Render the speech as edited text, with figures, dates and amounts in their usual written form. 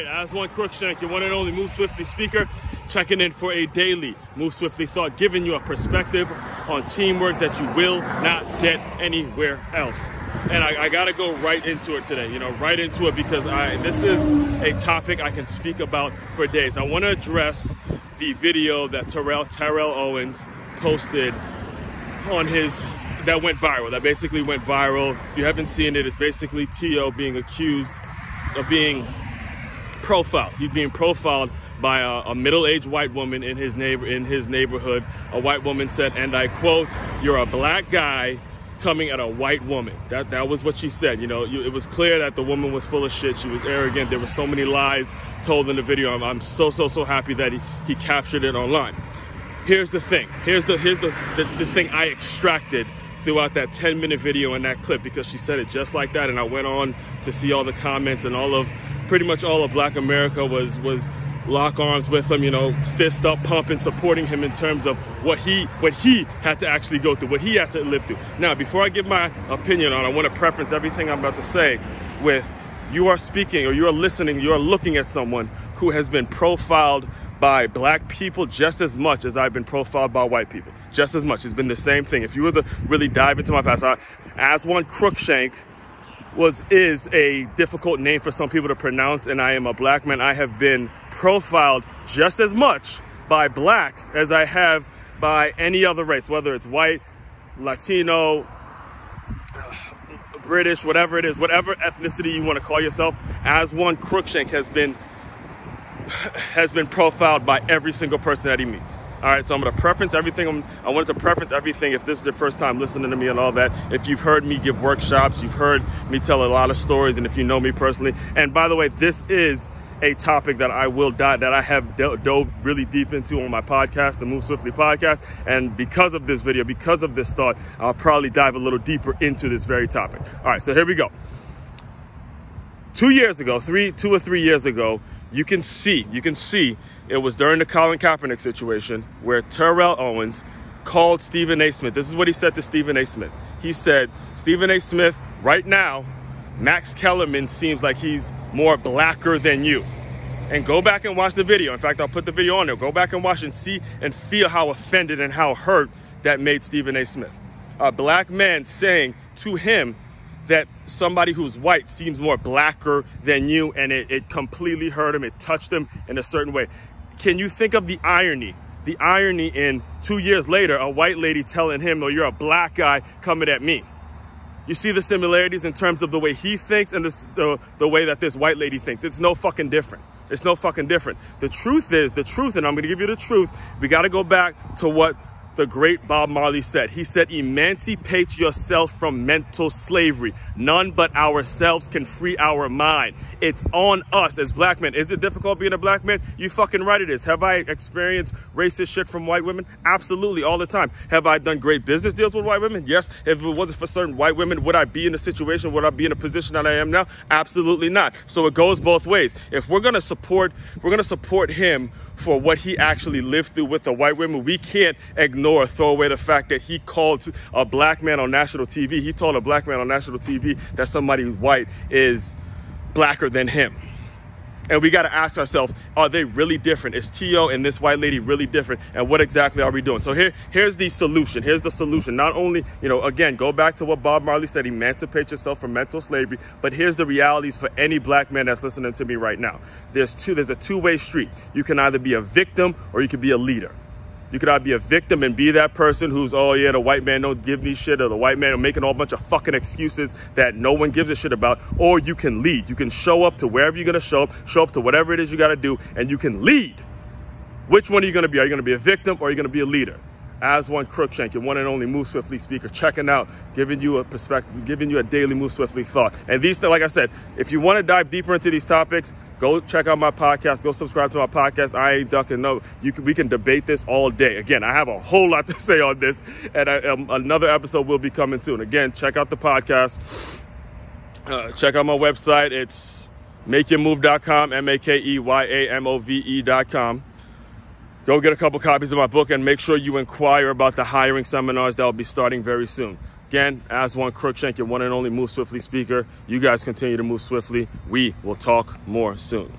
right, Aswand Cruickshank, your one and only Move Swiftly speaker, checking in for a daily Move Swiftly thought, giving you a perspective on teamwork that you will not get anywhere else. And I got to go right into it today, right into it, because this is a topic I can speak about for days. I want to address the video that Terrell Owens posted on that went viral, that basically went viral. If you haven't seen it, it's basically T.O. being accused of being profiled. He's being profiled by a middle-aged white woman in his neighborhood. A white woman said, and I quote, "You're a black guy coming at a white woman." That was what she said. It was clear that the woman was full of shit. She was arrogant. There were so many lies told in the video. I'm so happy that he captured it online. Here's the thing. Here's the thing I extracted throughout that 10-minute video and that clip, because she said it just like that, and I went on to see all the comments, and pretty much all of Black America was lock arms with him, fist up, pumping, supporting him in terms of what he had to actually go through, what he had to live through. Now, before I give my opinion on it, I want to preference everything I'm about to say with, you are speaking, or you are listening, you are looking at someone who has been profiled by black people just as much as I've been profiled by white people. Just as much. It's been the same thing. If you were to really dive into my past, Aswand Cruickshank is a difficult name for some people to pronounce, and I am a black man. I have been profiled just as much by blacks as I have by any other race, whether it's white, Latino, British, whatever it is, whatever ethnicity you want to call yourself. Aswand Cruickshank has been profiled by every single person that he meets. All right, so I'm going to preference everything. I wanted to preference everything. If this is the first time listening to me and all that, if you've heard me give workshops, you've heard me tell a lot of stories, and if you know me personally, and by the way, this is a topic that I have dove really deep into on my podcast, the Move Swiftly podcast, and because of this video, because of this thought, I'll probably dive a little deeper into this very topic. All right, so here we go. 2 years ago, 2 or 3 years ago, you can see it was during the Colin Kaepernick situation where Terrell Owens called Stephen A. Smith. This is what he said to Stephen A. Smith. He said, "Stephen A. Smith, right now, Max Kellerman seems like he's more blacker than you." And go back and watch the video. In fact, I'll put the video on there. Go back and watch and see and feel how offended and how hurt that made Stephen A. Smith. A black man saying to him that somebody who's white seems more blacker than you, and it completely hurt him. It touched him in a certain way. Can you think of the irony? The irony in 2 years later, a white lady telling him, "Oh, you're a black guy coming at me." You see the similarities in terms of the way he thinks and the way that this white lady thinks. It's no fucking different. It's no fucking different. The truth is, and I'm going to give you the truth, we got to go back to what the great Bob Marley said. He said, "Emancipate yourself from mental slavery. None but ourselves can free our mind." It's on us as black men. Is it difficult being a black man? You fucking right it is. Have I experienced racist shit from white women? Absolutely, all the time. Have I done great business deals with white women? Yes. If it wasn't for certain white women, would I be in a situation, would I be in a position that I am now? Absolutely not. So it goes both ways. If we're gonna support him for what he actually lived through with the white women, we can't ignore or throw away the fact that he called a black man on national TV. He told a black man on national TV that somebody white is blacker than him. And we got to ask ourselves, are they really different? Is T.O. and this white lady really different? And what exactly are we doing? So here's the solution. Here's the solution. Not only, again, go back to what Bob Marley said, emancipate yourself from mental slavery. But here's the realities for any black man that's listening to me right now. There's a two-way street. You can either be a victim or you can be a leader. You could either be a victim and be that person who's, "Oh yeah, the white man don't give me shit," or the white man are making a whole bunch of fucking excuses that no one gives a shit about. Or you can lead. You can show up to wherever you're going to show up to whatever it is you got to do, and you can lead. Which one are you going to be? Are you going to be a victim or are you going to be a leader? Aswand Cruickshank, your one and only Move Swiftly speaker, checking out, giving you a perspective, giving you a daily Move Swiftly thought. And these, like I said, if you want to dive deeper into these topics, go check out my podcast. Go subscribe to my podcast. I ain't ducking no. We can debate this all day. Again, I have a whole lot to say on this, and another episode will be coming soon. Again, check out the podcast. Check out my website. It's makeyourmove.com, MAKEYAMOVE.com. Go get a couple copies of my book and make sure you inquire about the hiring seminars that will be starting very soon. Again, Aswand Cruickshank, your one and only Move Swiftly speaker. You guys continue to move swiftly. We will talk more soon.